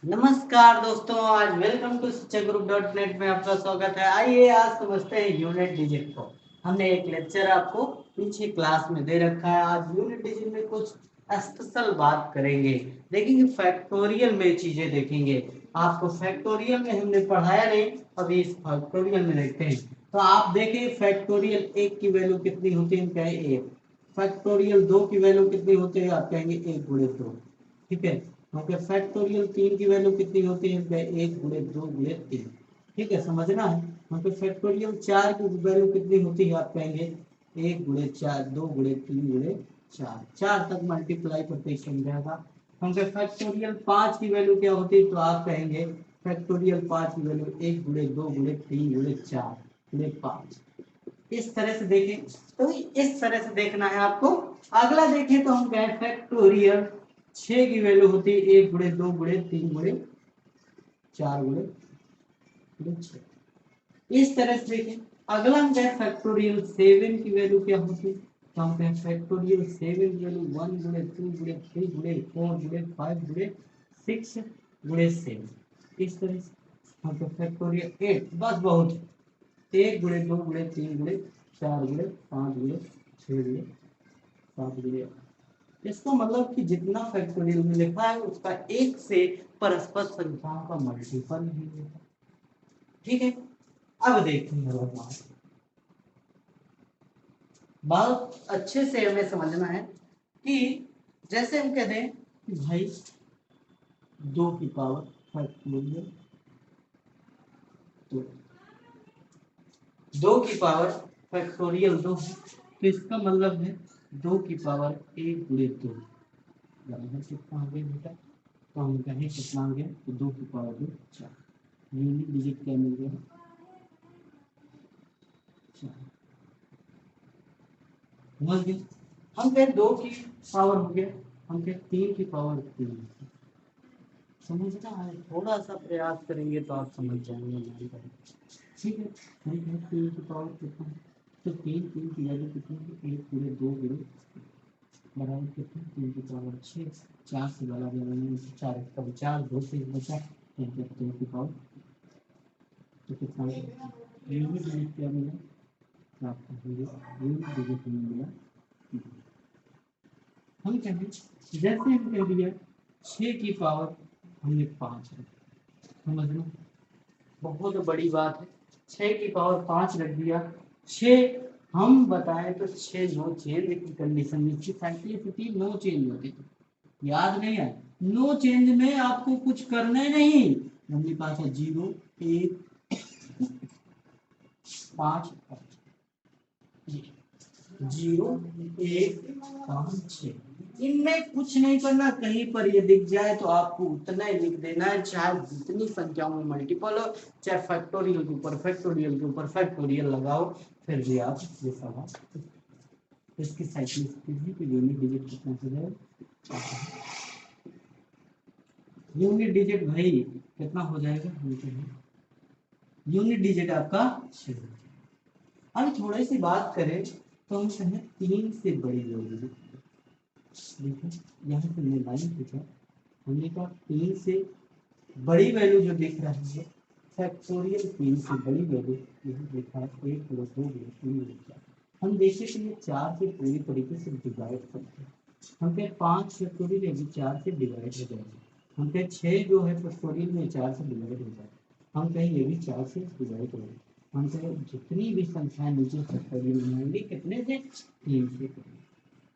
नमस्कार दोस्तों, आज वेलकम टू शिक्षा ग्रुप डॉट नेट में आपका स्वागत है। आइए आज समझते हैं यूनिट डिजिट को। हमने एक लेक्चर आपको पीछे क्लास में दे रखा है। आज यूनिट डिजिट में कुछ स्पेशल बात करेंगे, देखेंगे फैक्टोरियल में चीजें देखेंगे। आपको फैक्टोरियल में हमने पढ़ाया नहीं, अभी इस फैक्टोरियल में देखते हैं। तो आप देखें फैक्टोरियल एक की वैल्यू कितनी होती है, क्या है एक। फैक्टोरियल दो की वैल्यू कितनी होती है, आप कहेंगे एक गुणे दो। ठीक है। ओके, फैक्टोरियल तीन की वैल्यू कितनी होती है, एक गुणे दो गुणे तीन। ठीक है, समझना है। मतलब फैक्टोरियल चार की वैल्यू कितनी होती है, आप कहेंगे एक गुणे चार, दो गुणे तीन गुणे चार, चार तक मल्टीप्लाई करते संख्या का। हम फैक्टोरियल पांच की वैल्यू क्या होती है, तो आप कहेंगे फैक्टोरियल पांच की वैल्यू एक गुणे दो गुणे तीन गुणे चार गुणे पांच। इस तरह से देखें तो इस तरह से देखना है आपको। अगला देखें तो हम कहें फैक्टोरियल छह की वैल्यू होती है एक गुणे दो गुणे तीन गुणे चार गुणे छह। इस तरह से देखें। अगला हम कहें फैक्टोरियल सेवन की वैल्यू क्या होती है, तो हम कहें फैक्टोरियल सेवन की वैल्यू वन गुणे टू गुणे थ्री गुणे फोर गुणे फाइव गुणे सिक्स गुणे सेवन। इस तरह से हम तो फैक्टोरियल एट बस बहुत है। एक गुणे दो गुणे तीन गुणे चार गुणे पांच गुणे छह गुणे सात गुणे। इसका मतलब कि जितना फैक्टोरियल में लिखा है उसका एक से परस्पर संख्याओं का मल्टीपल नहीं होता। ठीक है। अब देखते हैं बहुत अच्छे से हमें समझना है कि जैसे हम कहते हैं कि भाई दो की पावर फैक्टोरियल, तो दो की पावर फैक्टोरियल दो है, तो इसका मतलब है दो की पावर एक गुणे दो बराबर कितना हो गया बेटा, तो हम कहें कितना हो गया, तो दो की पावर दो चार। यूनिट डिजिट क्या मिल गया, चार। समझ गए। हम कहें दो की पावर हो गया, हम कहें तीन की पावर तीन। समझना है, थोड़ा सा प्रयास करेंगे तो आप समझ जाएंगे। ठीक है। हम कहें तीन की पावर कितना है, तो तीन तीन की वैल्यू कितनी है, एक गुणे दो गुणे बराबर कितना, तीन की पावर छः। चार से बड़ा बड़ा चार कभी चार दो से बचा, तीन की पावर तो कितना यूनिट डिजिट क्या मिला, प्राप्त होंगे यूनिट डिजिट मिला। हम कहें जैसे हम कह दिया छः की पावर हमने पाँच है, समझ लो बहुत बड़ी बात है। छः की पावर पाँच रख दिया। छः हम बताएं तो छः नो चेंज की कंडीशन में इसकी सिंपलिसिटी नो चेंज होती है, याद नहीं है। नो चेंज में आपको कुछ करना ही नहीं। हमने कहा था जीरो एक पाँच, जीरो एक पाँच छः, इनमें कुछ नहीं करना। कहीं पर ये दिख जाए तो आपको उतना ही लिख देना है, चाहे जितनी संख्याओं में मल्टीपल हो, चाहे फैक्टोरियल के ऊपर फैक्टोरियल के ऊपर फैक्टोरियल लगाओ, फिर भी आप ये सवाल इसकी साइक्लिसिटी की यूनिट डिजिट कितना हो जाएगा, यूनिट डिजिट भाई कितना हो जाएगा, यूनिट डिजिट आपका 6। अब थोड़ी सी बात करें तो हम कहें तीन से बड़ी वैल्यू, देखो यहाँ से मैं लाइन पूछा, हमने कहा तीन से बड़ी वैल्यू जो दिख रही है फैक्टोरियल तीन से बड़ी वैल्यू यहाँ देखा है एक गुणे दो गुणे तीन गुणे चार। हम देखें कि ये चार से पूरी तरीके से डिवाइड करते हैं। हम कहें पाँच फैक्टोरियल ये भी चार से डिवाइड हो जाएगा। हम कहें छः जो है फैक्टोरियल में चार से डिवाइड हो जाएगा। हम कहें ये भी चार से डिवाइड हो जाएगा। हम कहें जितनी भी संख्या नीचे फैक्टोरियल में आएंगी कितने से, तीन से।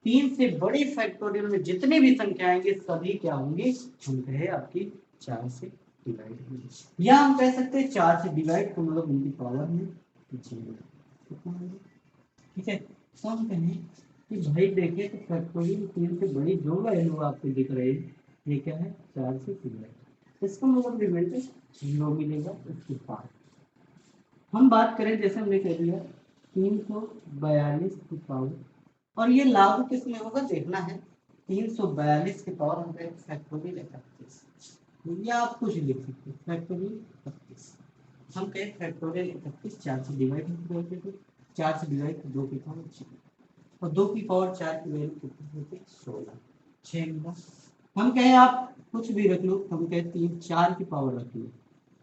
तीन से बड़ी फैक्टोरियल में जितनी भी संख्या आएंगी सभी क्या होंगी, हम कहे आपकी चार से डिवाइड होंगी, या हम कह सकते हैं चार से डिवाइड तो मतलब उनकी पावर में जीरो। ठीक है। तो हम कहें कि भाई देखिए तो फैक्टोरियल तीन से बड़ी जो वैल्यू आपको दिख रही है ये क्या है, चार से डिवाइड, इसका मतलब रिजल्ट जीरो मिलेगा उसके बाद। हम बात करें जैसे हमने कह दिया 342 की पावर, और ये लागू किस में होगा देखना है। 342 के पावर हम फैक्टोरियल 31, या आप कुछ लिख सकते हैं फैक्टोरियल 31। हम कहें फैक्टोरियल 31 चार से डिवाइड होते थे, चार से डिवाइड दो की पावर 6, और दो की पावर चार की वैल्यू कितनी होती है 16, 6 मिला। हम कहें आप कुछ भी रख लो, हम कहें 3 4 की पावर रख लो,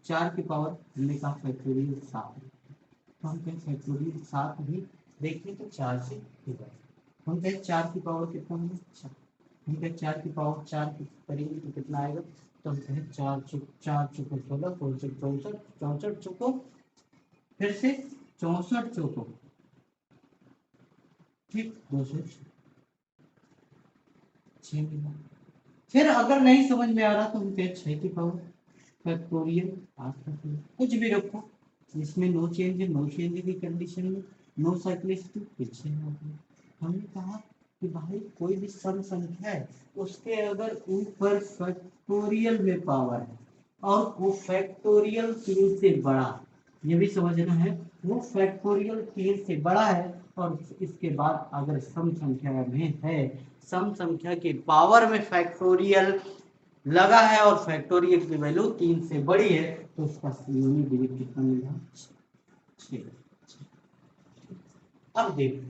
4 की पावर हमने कहा फैक्टोरियल 7, तो हम कहें फैक्टोरियल 7 भी देखें तो 4 से डिवाइड, हम कहें 4 की पावर कितना होगा 4, हम कहें 4 की पावर 4 करेंगे तो कितना आएगा, तो हम कहें 4 चौको 16, 4 चौक 64, 64 चौको फिर से 64 चौको ठीक 206 मिला। फिर अगर नहीं समझ में आ रहा तो हम कहें 6 की पावर फैक्टोरियल 8 कुछ भी रखो, इसमें नो चेंज है, नो चेंज की कंडीशन में नो साइक्लिसिटी पीछे है। हमने कहा कि भाई कोई भी सम संख्या है उसके अगर ऊपर फैक्टोरियल में पावर है और वो फैक्टोरियल 3 से बड़ा, ये भी समझना है, वो फैक्टोरियल 3 से बड़ा है और इसके बाद अगर सम संख्या में है, सम संख्या के पावर में फैक्टोरियल लगा है और फैक्टोरियल की वैल्यू 3 से बड़ी है तो उसका यूनिट डिजिट कितना मिला 6। अब देखो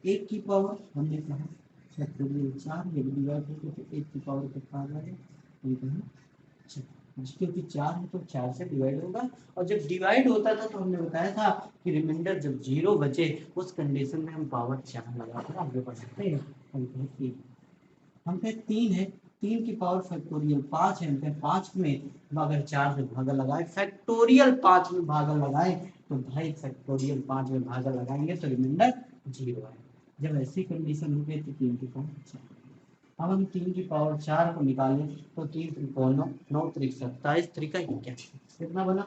एक की पावर हमने कहा फैक्टोरियल 4 जब डिवाइड होते तो एक की पावर कितना आ जाएगा, क्योंकि 4 है तो 4 से डिवाइड होगा, और जब डिवाइड होता था तो हमने बताया था कि रिमाइंडर जब 0 बचे उस कंडीशन में हम पावर 4 लगाकर आगे बढ़ सकते हैं। हम कहे 3 है, 3 की पावर फैक्टोरियल 5 है, हम कहे 5 में अगर 4 से भागा लगाए फैक्टोरियल 5 में भागा लगाए तो भाई फैक्टोरियल 5 में भागा लगाएंगे तो रिमाइंडर 0 है। जब ऐसी कंडीशन हो गई तो 3 की पावर 4, अब हम 3 की पावर 4 को निकालें तो 3 त्रिकोण 9 त्रिक 27 त्रिका क्या कितना बना,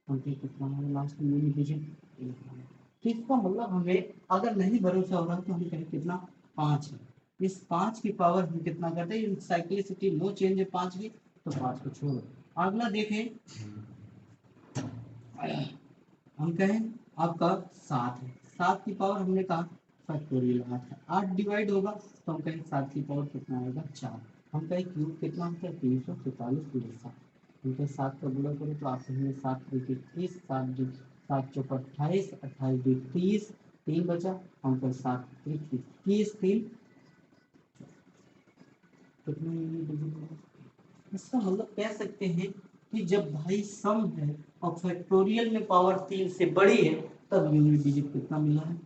कितना लास्ट में तो इसका मतलब हमें अगर नहीं भरोसा हो रहा तो हम कहें कितना 5 है, इस 5 की पावर हम कितना करते हैं, साइक्लिसिटी नो चेंज है 5 की तो 5 को छोड़ो। अगला देखें हम कहें आपका 7 है, 7 की पावर हमने कहा फैक्टोरियल 8 है, 8 डिवाइड होगा तो हम कहें 7 की पावर कितना आएगा 4, हम कहें क्यूब कितना होता है 343 प्लस 7, हम कहें 7 का गुणा करें तो आपसे हमें 7 3 30, 7 चौक 28, 28 2 30, 3 बचा, हम कहें 7 3 30, 3 कितना, इसका मतलब कह सकते हैं कि जब भाई सम है और फैक्टोरियल में पावर 3 से बड़ी है तब यूनिट डिजिट कितना मिला है,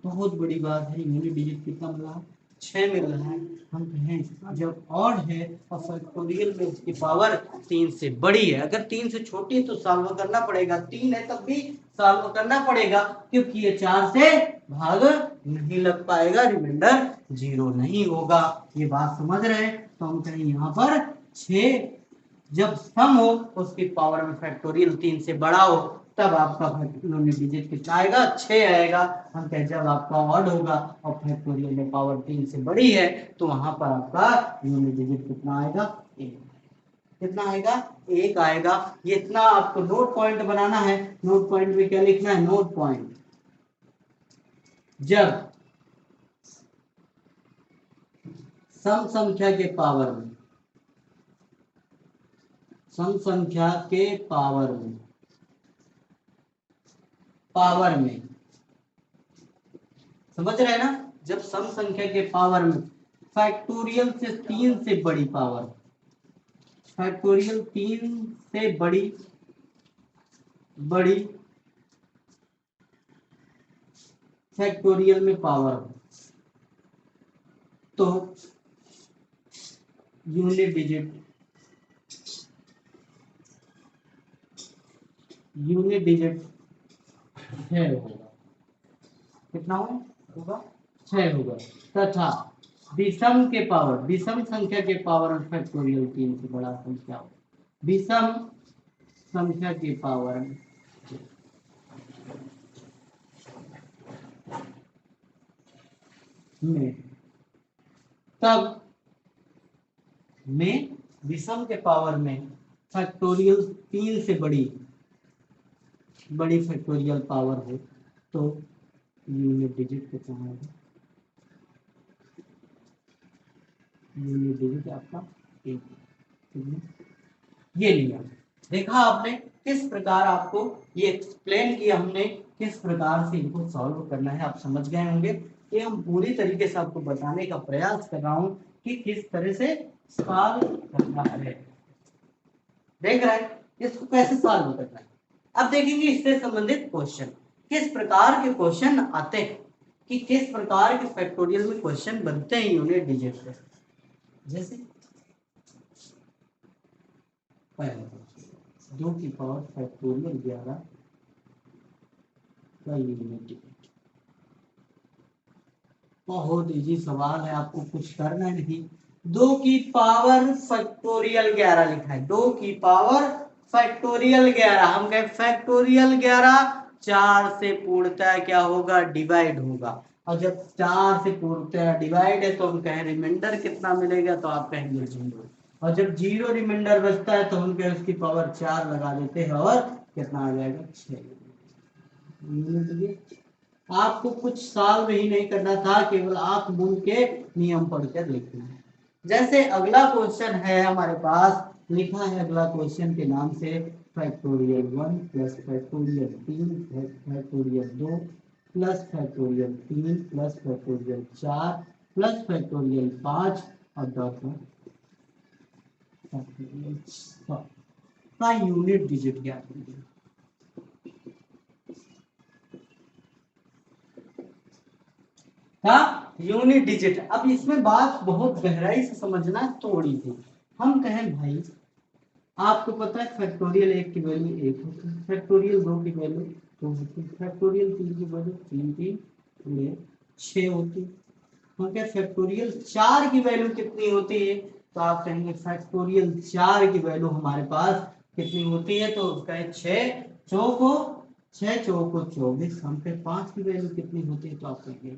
बहुत बड़ी बात है, यूनिट डिजिट कितना मिला है 6 मिल रहा है। हम कहें जब ऑड है और फैक्टोरियल में उसकी पावर 3 से बड़ी है, अगर 3 से छोटी है तो सॉल्व करना पड़ेगा, 3 है तब भी सॉल्व करना पड़ेगा क्योंकि ये 4 से भाग नहीं लग पाएगा, रिमाइंडर 0 नहीं होगा। ये बात समझ रहे हैं, तो हम कहें यहाँ पर 6 जब सम हो उसकी पावर में फैक्टोरियल 3 से बड़ा हो तब आपका यूनिट डिजिट कितना आएगा 6 आएगा। हम कहें जब आपका ऑड होगा और फैक्टोरियल में पावर 3 से बड़ी है तो वहां पर आपका यूनिट डिजिट कितना आएगा 1, कितना आएगा 1 आएगा। ये इतना आपको नोट पॉइंट बनाना है, नोट पॉइंट में क्या लिखना है, नोट पॉइंट जब सम संख्या के पावर में, सम संख्या के पावर में समझ रहे हैं ना, जब सम संख्या के पावर में फैक्टोरियल से 3 से बड़ी पावर, फैक्टोरियल 3 से बड़ी फैक्टोरियल में पावर तो यूनिट डिजिट है होगा, कितना होगा 6 होगा, तथा विषम के पावर, विषम संख्या के पावर में फैक्टोरियल 3 से बड़ा संख्या हो, विषम संख्या के पावर में तब में विषम के पावर में फैक्टोरियल 3 से बड़ी फैक्टोरियल पावर हो तो यूनिट डिजिट कितना होगा, यूनिट डिजिट आपका 1, ये लिया। देखा आपने किस प्रकार आपको ये एक्सप्लेन किया हमने, किस प्रकार से इनको सॉल्व करना है, आप समझ गए होंगे कि हम पूरी तरीके से आपको बताने का प्रयास कर रहा हूँ कि किस तरह से सॉल्व करना है। देख रहे हैं इसको कैसे सॉल्व करना है। अब देखेंगे इससे संबंधित क्वेश्चन, किस प्रकार के क्वेश्चन आते हैं, कि किस प्रकार के फैक्टोरियल में क्वेश्चन बनते हैं यूनिट डिजिट से। जैसे पहला 2 की पावर फैक्टोरियल 11 का यूनिट डिजिट। बहुत इजी सवाल है, आपको कुछ करना नहीं। 2 की पावर फैक्टोरियल 11 लिखा है, 2 की पावर फैक्टोरियल 11। हम कहें फैक्टोरियल 11 4 से पूर्णतः क्या होगा, डिवाइड होगा। और जब 4 से पूर्णतः डिवाइड है तो हम कहें रिमाइंडर कितना मिलेगा, तो आप कहेंगे 0। और जब 0 रिमाइंडर बचता है तो हम कहें उसकी पावर 4 लगा देते हैं और कितना आ जाएगा 6। आपको कुछ सॉल्व ही नहीं करना था, केवल आप मूल के नियम पढ़कर लिखना है। जैसे अगला क्वेश्चन है हमारे पास, लिखा है अगला क्वेश्चन के नाम से factorial 1 plus factorial 3 factorial 2 plus factorial 3 plus factorial 4 plus factorial 5 और डॉट में फैक्टोरियल 6 का यूनिट डिजिट ज्ञात कीजिए। का यूनिट डिजिट। अब इसमें बात बहुत गहराई से समझना थोड़ी सी। हम कहें भाई आपको पता है फैक्टोरियल 1 की वैल्यू 1 होती है, फैक्टोरियल 2 की वैल्यू 2 होती है, फैक्टोरियल 3 की वैल्यू 3 6 होती है। हम कहें फैक्टोरियल 4 की वैल्यू कितनी होती है, तो आप कहेंगे फैक्टोरियल 4 की वैल्यू हमारे पास कितनी होती है, तो कहें 6 चौको 6 चौको 24। हम कहें 5 की वैल्यू कितनी होती है, तो आप कहेंगे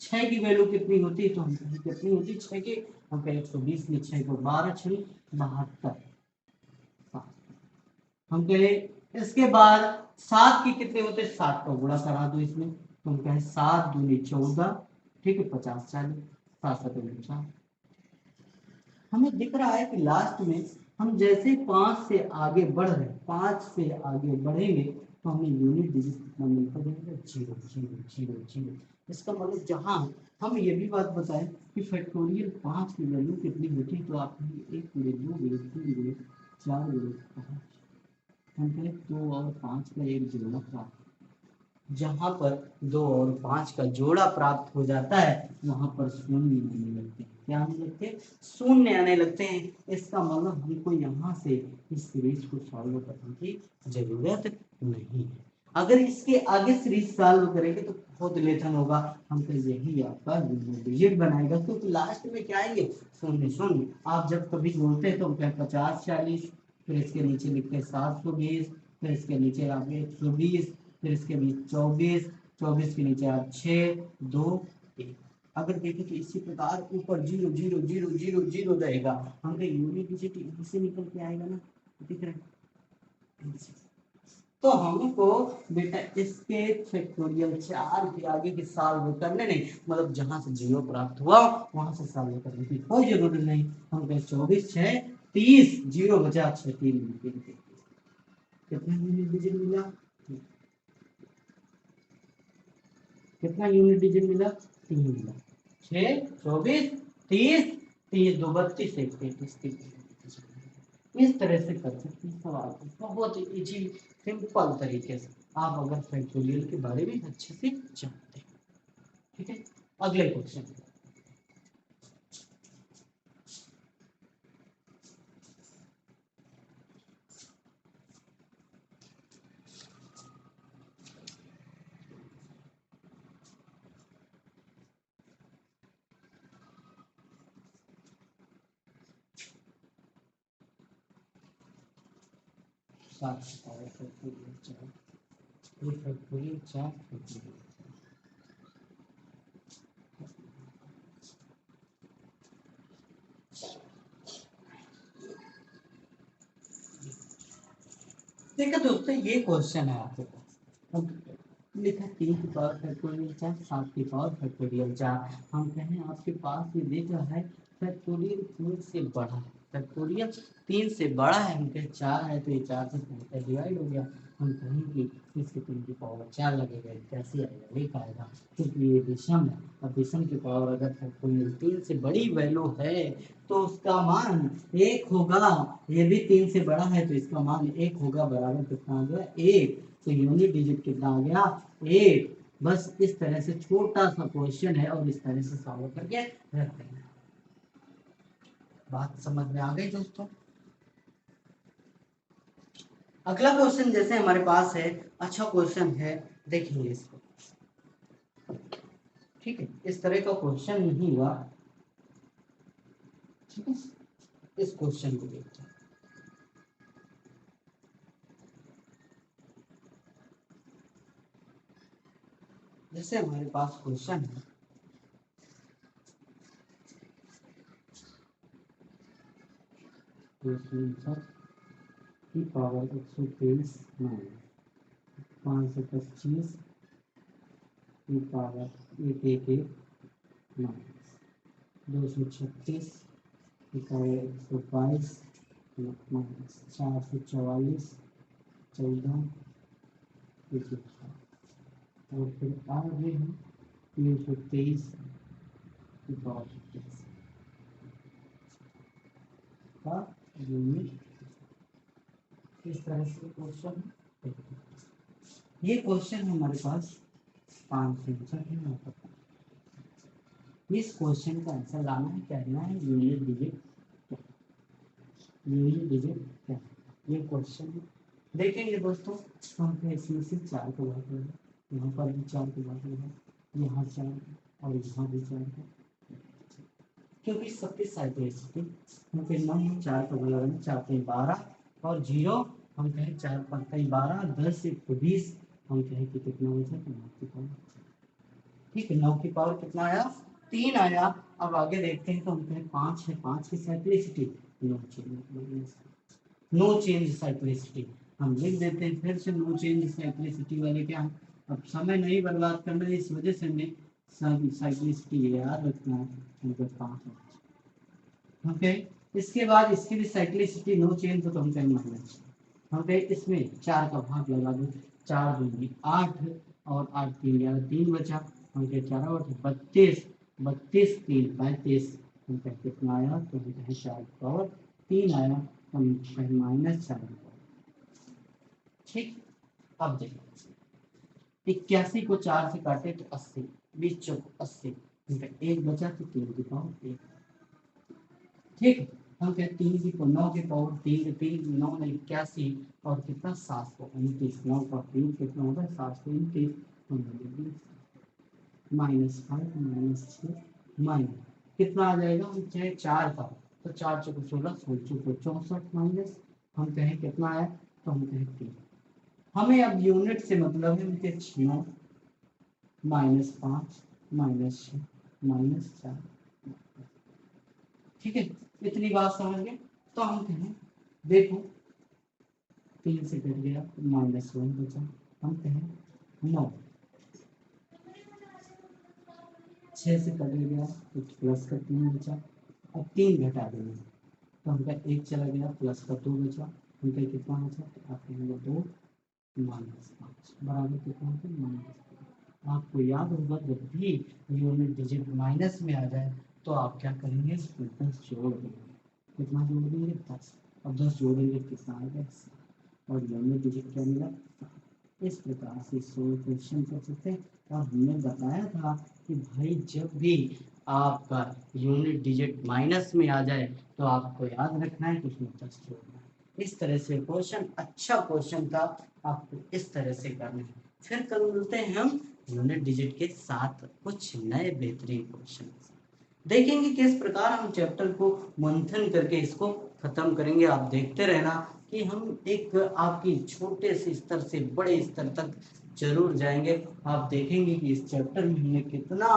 6 की वैल्यू कितनी होती है, तो हम कहें कितनी होती है 6 की, हम कहें 120 में 6 को 12 6 72। हम कहें इसके बाद 7 की कितने होते हैं, 7 को गुणा करा दो इसमें, तो हम कहें 7 दूनी 14, ठीक है 50 40 7 7 4। हमें दिख रहा है कि लास्ट में हम जैसे 5 से आगे बढ़ रहे हैं, 5 से आगे बढ़ेंगे तो हमें यूनिट डिजिट कितना मिलता जाएगा, 0 0 0 0। इसका मतलब जहां हम ये भी बात बताएं कि फैक्टोरियल 5 की वैल्यू कितनी होती है, तो आप 1 गुणे 2 गुणे 3 गुणे 4 गुणे 5, हम कहें 2 और 5 का एक जोड़ा प्राप्त। जहां पर 2 और 5 का जोड़ा प्राप्त हो जाता है वहां पर शून्य आने लगते हैं। क्या आने लगते हैं, शून्य आने लगते हैं। इसका मतलब हमको यहाँ से इस सीरीज को सॉल्व करने की जरूरत नहीं है। अगर इसके आगे सीरीज सॉल्व करेंगे तो बहुत लेथन होगा। हम तो यही आपका डिजिट बनाएगा, क्योंकि लास्ट में क्या आएंगे, शून्य शून्य। आप जब कभी बोलते हैं तो हम कहें 50 40, फिर इसके नीचे लिखते हैं 720, फिर इसके नीचे आप 120, फिर इसके बीच 24, 24 के नीचे आप 6 2 1। अगर देखें तो इसी प्रकार ऊपर 0 0 0 0 0 रहेगा। हम कहें यूनिट डिजिट यहीं से निकल के आएगा ना, दिख रहा है। तो हमको बेटा इसके फैक्टोरियल 4 के आगे के सॉल्व करने नहीं, मतलब जहां से 0 प्राप्त हुआ वहां से सॉल्व करने की कोई जरूरत नहीं। हम कहें 24 6 30 0 बचा 6 3 कितना यूनिट डिजिट मिला, कितना यूनिट डिजिट मिला, 3 मिला। 6 24 30 3 2 32 1 33। इस तरह से कर सकते हैं सवाल को, बहुत इजी सिंपल तरीके से, आप अगर फैक्टोरियल के बारे में अच्छे से जानते हैं। ठीक है, अगले क्वेश्चन। देखो दोस्तों ये क्वेश्चन है आपके पास, लिखा 3 की पावर फैक्टोरियल 4 7 की पावर फैक्टोरियल 4। हम कहें आपके पास ये देख रहा है फैक्टोरियल 3 से बड़ा है, फैक्टोरियल 3 से बड़ा है, हम कहें 4 है तो ये 4 से डिवाइड हो गया। हम कहेंगे इसके 3 की पावर 4 लगेगा, कैसे आएगा, एक आएगा, क्योंकि ये विषम है। अब विषम की पावर अगर फैक्टोरियल 3 से बड़ी वैल्यू है तो उसका मान 1 होगा, ये भी 3 से बड़ा है तो इसका मान 1 होगा, बराबर कितना आ गया 1। तो यूनिट डिजिट कितना आ गया 8। बस इस तरह से छोटा सा क्वेश्चन है और इस तरह से सॉल्व करके रख देना। बात समझ में आ गई दोस्तों। अगला क्वेश्चन जैसे हमारे पास है, अच्छा क्वेश्चन है, देखेंगे इसको। ठीक है, इस तरह का क्वेश्चन नहीं हुआ। ठीक है, इस क्वेश्चन को देखते हैं। जैसे हमारे पास क्वेश्चन है, की पावर 123 525 की पावर 111 माइनस 236 की पावर 122 माइनस 444 14 और फिर आगे है 323 की पावर 26 का यूनिट। इस तरह से क्वेश्चन, ये क्वेश्चन हमारे पास 5 आंसर है। इस क्वेश्चन का आंसर लाना है, कहना है यूनिट डिजिट क्या, यूनिट डिजिट क्या, ये क्वेश्चन है। देखेंगे दोस्तों, हम इसमें से 4 को बात करें, यहाँ पर भी 4 को बात करें, यहाँ 4 और यहाँ भी 4 है, क्योंकि सबके साइक्लिसिटी हम फिर 9 4 का बराबर है 4 3 12 और 0 हम कहें 4 5 3 12 10 1 20 हम कहें कि कितना बचा 9 की पावर। ठीक है, 9 की पावर कितना आया 3 आया। अब आगे देखते हैं तो हम कहें 5 है, 5 की साइक्लिसिटी नो चेंज साइक्लिसिटी हम लिख देते हैं, फिर से नो चेंज साइक्लिसिटी वाले क्या। अब समय नहीं बर्बाद करना है, इस वजह से हमने साइक्लिसिटी याद रखना है, मतलब 5। ओके, इसके बाद इसकी भी साइक्लिसिटी नो चेंज तो हम कहेंगे माइनस। हम कहें इसमें 4 का भाग लगा दो, 4 दूंगी 8 और 8 3 11 3 बचा, हम कहें 4 और 32 32 3 35 हम कहें कितना आया, तो हम कहें 4 पावर 3 आया, हम कहें माइनस 4। ठीक, अब देखो 81 को 4 से काटे तो 80, 20 चौक 80, एक बचा तो 3 की पावर 1। ठीक, हम कहते 3 की 9 की पावर 3 3 9 में 81 और कितना 729, 9 का 3 कितना होगा 729 माइनस 5 माइनस 6 माइनस कितना आ जाएगा, हम चाहे 4 का तो 4 चौको 16 16 चौको 64 माइनस हम कहें कितना आया, तो हम कहें 3। हमें अब यूनिट से मतलब है, उनके 6 माइनस 5 माइनस 6 माइनस 4। ठीक है, इतनी बात समझ गए। तो हम कहें देखो 3 से कट गया -1 बचा, हम कहें 9 6 से कट गया तो प्लस का 3 बचा, अब 3 घटा देंगे तो हमका 1 चला गया, प्लस का 2 बचा, हमका कितना बचा, तो आप कहेंगे 2 -5 बराबर कितना होगा -। आपको याद होगा जब भी यूनिट डिजिट माइनस में आ जाए तो आप क्या करेंगे, 10 जोड़ देंगे, कितना जोड़ देंगे 10, अब 10 जोड़ेंगे कितना आएगा और यूनिट डिजिट क्या मिला। इस प्रकार से सोल्व क्वेश्चन कर सकते हैं। और हमने बताया था कि भाई जब भी आपका यूनिट डिजिट माइनस में आ जाए तो आपको याद रखना है कि उसमें 10 जोड़ना है। इस तरह से क्वेश्चन, अच्छा क्वेश्चन था, आपको इस तरह से करना है। फिर कल मिलते हैं हम यूनिट डिजिट के साथ कुछ नए बेहतरीन क्वेश्चन, देखेंगे किस प्रकार हम चैप्टर को मंथन करके इसको खत्म करेंगे। आप देखते रहना कि हम एक आपकी छोटे से स्तर से बड़े स्तर तक जरूर जाएंगे। आप देखेंगे कि इस चैप्टर में हमने कितना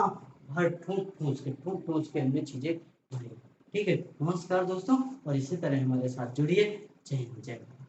हर ठूंठ ठूंठ के हमने चीजें पढ़ी। ठीक है, नमस्कार दोस्तों, और इसी तरह हमारे साथ जुड़िए। जय हिंद, जय भारत।